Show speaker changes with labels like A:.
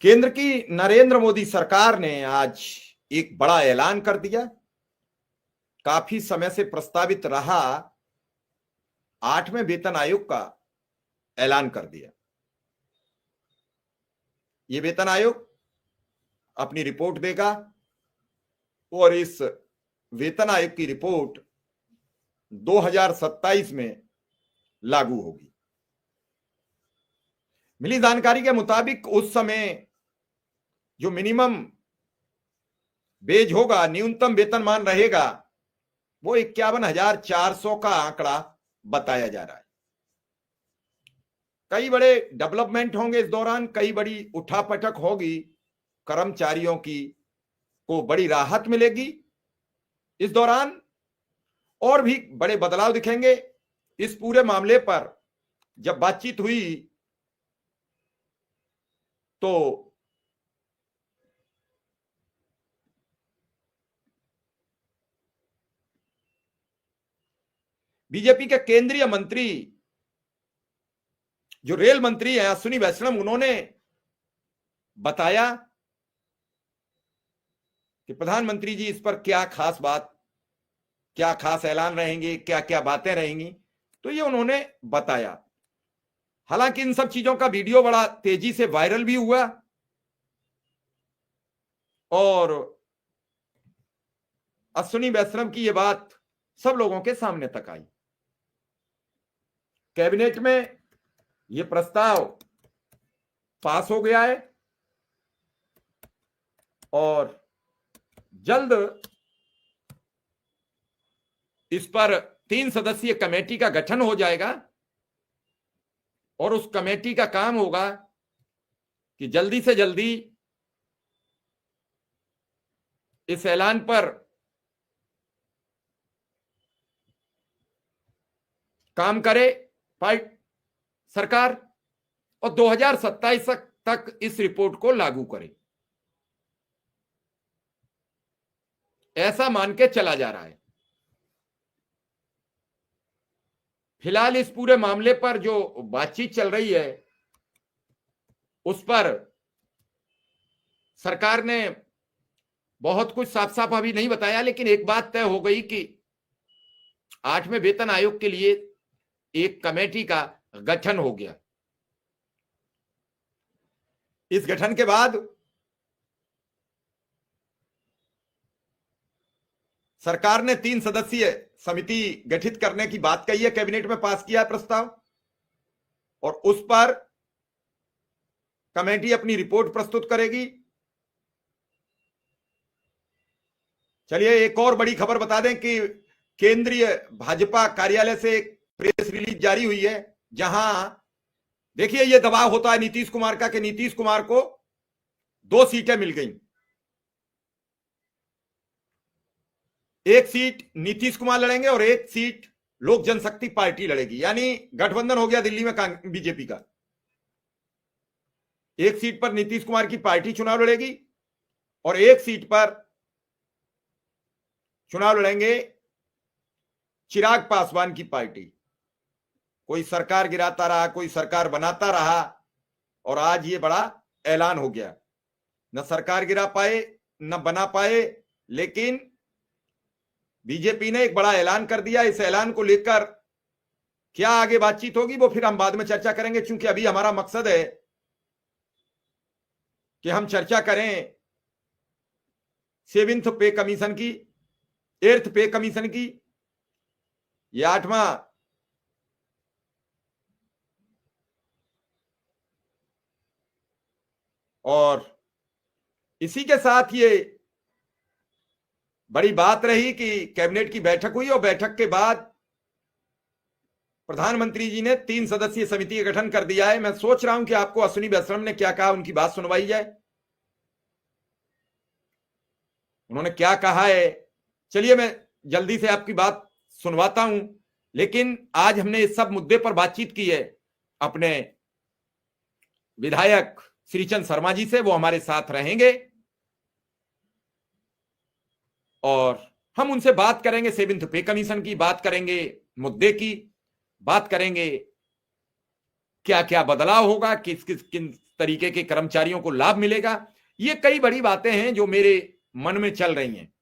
A: केंद्र की नरेंद्र मोदी सरकार ने आज एक बड़ा ऐलान कर दिया। काफी समय से प्रस्तावित रहा 8वें वेतन आयोग का ऐलान कर दिया। ये वेतन आयोग अपनी रिपोर्ट देगा और इस वेतन आयोग की रिपोर्ट 2027 में लागू होगी। मिली जानकारी के मुताबिक उस समय जो मिनिमम वेज होगा, न्यूनतम वेतनमान रहेगा, वो 51,400 का आंकड़ा बताया जा रहा है। कई बड़े डेवलपमेंट होंगे इस दौरान, कई बड़ी उठापटक होगी, कर्मचारियों की को बड़ी राहत मिलेगी इस दौरान, और भी बड़े बदलाव दिखेंगे। इस पूरे मामले पर जब बातचीत हुई तो बीजेपी के केंद्रीय मंत्री जो रेल मंत्री हैं अश्विनी वैष्णव, उन्होंने बताया कि प्रधानमंत्री जी इस पर क्या खास ऐलान रहेंगे, क्या क्या बातें रहेंगी, तो ये उन्होंने बताया। हालांकि इन सब चीजों का वीडियो बड़ा तेजी से वायरल भी हुआ और अश्विनी वैष्णव की यह बात सब लोगों के सामने तक आई। कैबिनेट में यह प्रस्ताव पास हो गया है और जल्द इस पर 3 सदस्यीय कमेटी का गठन हो जाएगा और उस कमेटी का काम होगा कि जल्दी से जल्दी इस ऐलान पर काम करे सरकार और 2027 तक इस रिपोर्ट को लागू करे, ऐसा मान के चला जा रहा है। फिलहाल इस पूरे मामले पर जो बातचीत चल रही है उस पर सरकार ने बहुत कुछ साफ साफ अभी नहीं बताया, लेकिन एक बात तय हो गई कि 8वें वेतन आयोग के लिए एक कमेटी का गठन हो गया। इस गठन के बाद सरकार ने 3 सदस्यीय समिति गठित करने की बात कही है, कैबिनेट में पास किया है प्रस्ताव, और उस पर कमेटी अपनी रिपोर्ट प्रस्तुत करेगी। चलिए एक और बड़ी खबर बता दें कि केंद्रीय भाजपा कार्यालय से एक प्रेस रिलीज जारी हुई है, जहां देखिए ये दबाव होता है नीतीश कुमार का कि नीतीश कुमार को 2 सीटें मिल गई। एक सीट नीतीश कुमार लड़ेंगे और एक सीट लोक जनशक्ति पार्टी लड़ेगी, यानी गठबंधन हो गया दिल्ली में बीजेपी का। एक सीट पर नीतीश कुमार की पार्टी चुनाव लड़ेगी और एक सीट पर चुनाव लड़ेंगे चिराग पासवान की पार्टी। कोई सरकार गिराता रहा, कोई सरकार बनाता रहा, और आज ये बड़ा ऐलान हो गया। न सरकार गिरा पाए न बना पाए, लेकिन बीजेपी ने एक बड़ा ऐलान कर दिया। इस ऐलान को लेकर क्या आगे बातचीत होगी वो फिर हम बाद में चर्चा करेंगे, क्योंकि अभी हमारा मकसद है कि हम चर्चा करें 7th पे कमीशन की, 8th पे कमीशन की, यह 8वां और इसी के साथ ये बड़ी बात रही कि कैबिनेट की बैठक हुई और बैठक के बाद प्रधानमंत्री जी ने 3 सदस्यीय समिति का गठन कर दिया है। मैं सोच रहा हूं कि आपको अश्विनी वैष्णव ने क्या कहा, उनकी बात सुनवाई जाए। उन्होंने क्या कहा है, चलिए मैं जल्दी से आपकी बात सुनवाता हूं। लेकिन आज हमने इस सब मुद्दे पर बातचीत की है अपने विधायक श्रीचंद शर्मा जी से, वो हमारे साथ रहेंगे और हम उनसे बात करेंगे 7th पे कमीशन की, बात करेंगे मुद्दे की, बात करेंगे क्या क्या बदलाव होगा, किन तरीके के कर्मचारियों को लाभ मिलेगा। ये कई बड़ी बातें हैं जो मेरे मन में चल रही हैं।